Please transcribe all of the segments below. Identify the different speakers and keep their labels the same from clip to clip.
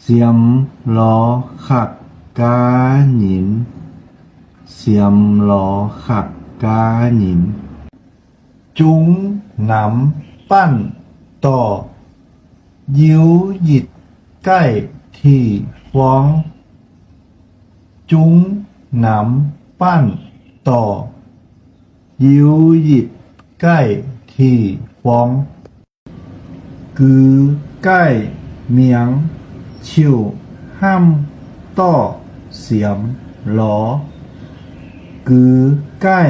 Speaker 1: เสียมล้อขักกาหนินเสียมล้อขักกาหนินจุ้งหนำปั้นต่อยิ้วหยิดใกล้ที่ฟ้องจุ้งหนำปั้นต่อยิ้วหยิดใกล้ที่ฟ้องกือใกล้เมียงชิวห้ามต่อเสียมล้อกือใกล้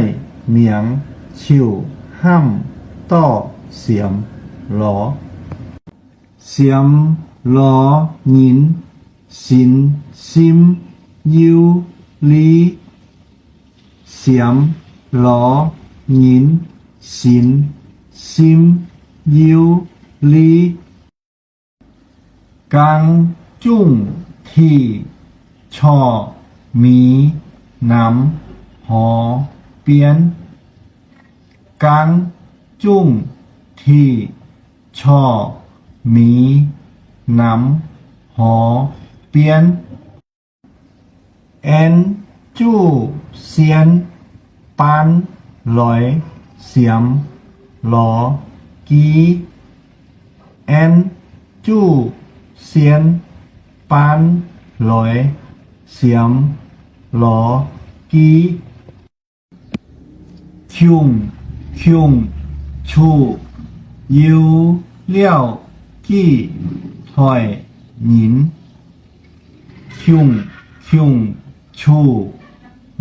Speaker 1: เมียงชิวห้ามต่อเสียมล้อเสียมล้อหนินสินซิมยิวลีเสียมล้อหนินสินซิมยิวลีกังจุ้งที่ช่อมีน้ำหอเปียนกังจุ้งที่ช่อมีน้ำหอเปียนเอ็นจู้เสียนปานลอยเสียมล้อกีเอ็นจู้เสียนปานลอยเสียมล้อกีคิงคิงชูยิวเลี้ยวกี้ถอยหนินคิงคิงชู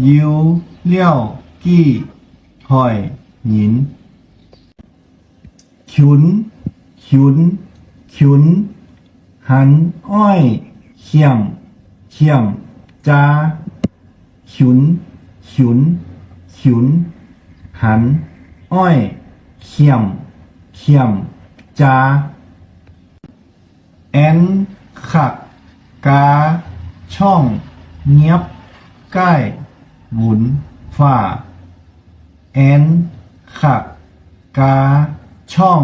Speaker 1: ยิวเลี้ยวกี้ถอยหนินขุนขุนขุนหันอ้อยเขียมเขียมจ้าขุนขุนขุนหันอ้อยเขียมเขียมจ้าแอนขักกาช่องเงียบใกล้หมุนฝ่าแอนขักกาช่อง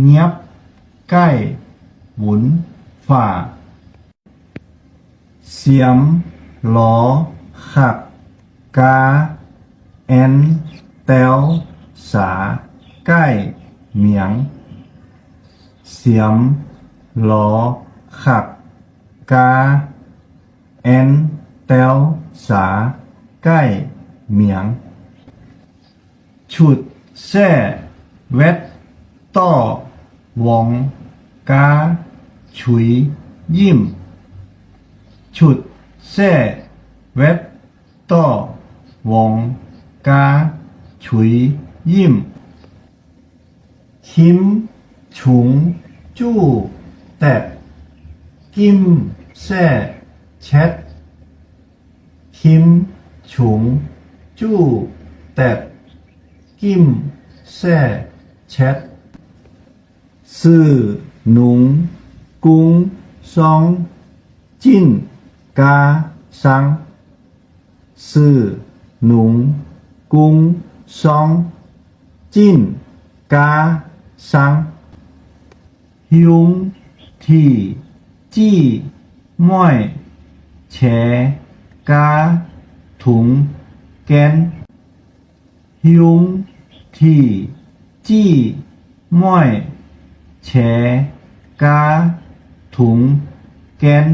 Speaker 1: เงียบใกล้หมุนฝ่าเสียมล้อขักกาแอนแตวสาใกล้เมียงเสียมล้อขักกาแอนแตวสาใกล้เมียงฉุดแซ่เวทต่อวงกาฉุยยิ้มฉุดแซ่เวทต่อวงกาฉุยยิ้มคิมฉุงจู้แตะกิมแซ่แชทคิมฉุงจู้แตะกิมแซ่แชทซื่อหนุงกุ้งซองจิ้นกาสังซื่อหนุงกุ้งซองจิ้นกาสังยุงที่จี้ม้อยแฉกาถุงแกนยุงที่จี้ม้อยแฉกาถุงแกน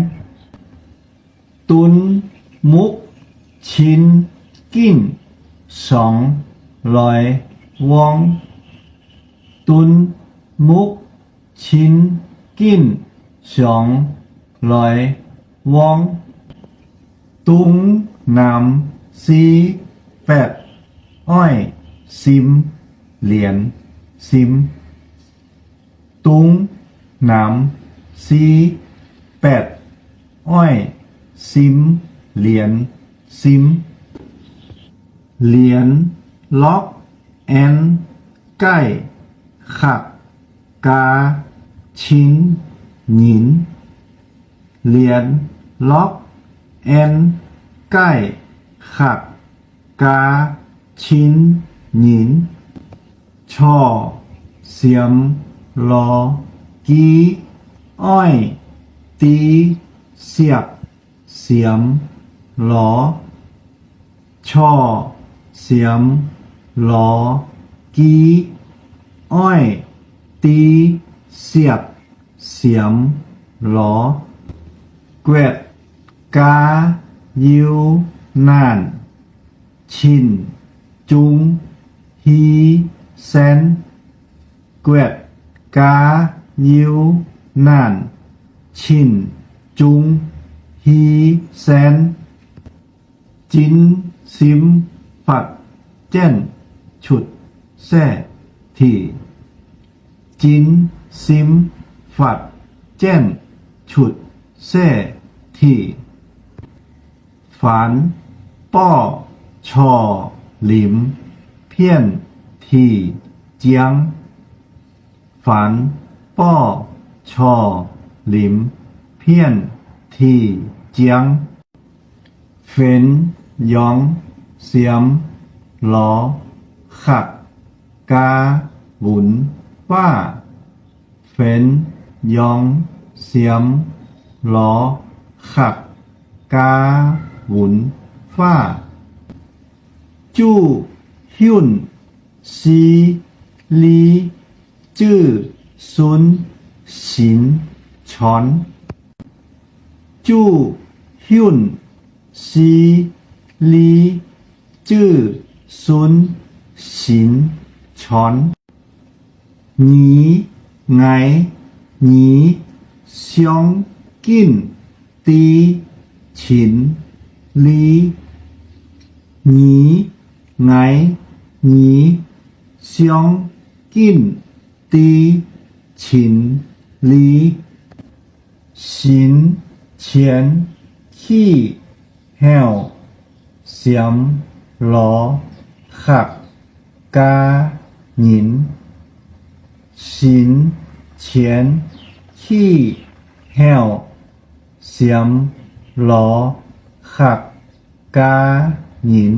Speaker 1: ตุนมุกชินกิน200 วงตุนมุกชินกิน200 วงตุงนำ48 อ้อยซิมเหรียญซิมตุงนำ48 อ้อยซิมเหรียญซิมเหรียญล็อกแอนใกล้ขักกาชินหนินเหรียญล็อกแอนใกล้ขักกาชินหนินช่อเสียมล้อกีอ้อยตี เสียบเสียมหลอช่อเสียมหลอกีอ้อยตีเสียบเสียมหลอเกวดกายิวนานชินจุงฮีเซนเกวดกายิวนานชินจุงฮีเซนจินซิมฝัดเจ้นฉุดแซ่ที่จินซิมฝัดเจ้นฉุดแซ่ที่ฝันป้อชอหลิมเพี้ยนที่เจียงฝันป้อชอหลิมเพี้ยนที่เจียงเฟ้นยองเสียมหลอขักกาหวุนว่าเฟ้นยองเสียมหลอขักกาหวุนว่าจู้หุ่นซีลีจื้อซุนฉินชอนจู้หุ่นซีลีจื้อซุนฉินชอนหนีไงหนีเซียงกินตีฉินลีหนีไงหนีเซียงกินตีฉินลีฉินเฉียนขี้แห้วเสียมหลอขักกาหนินฉินเฉียนขี้แห้วเสียมหลอขักกาหนิน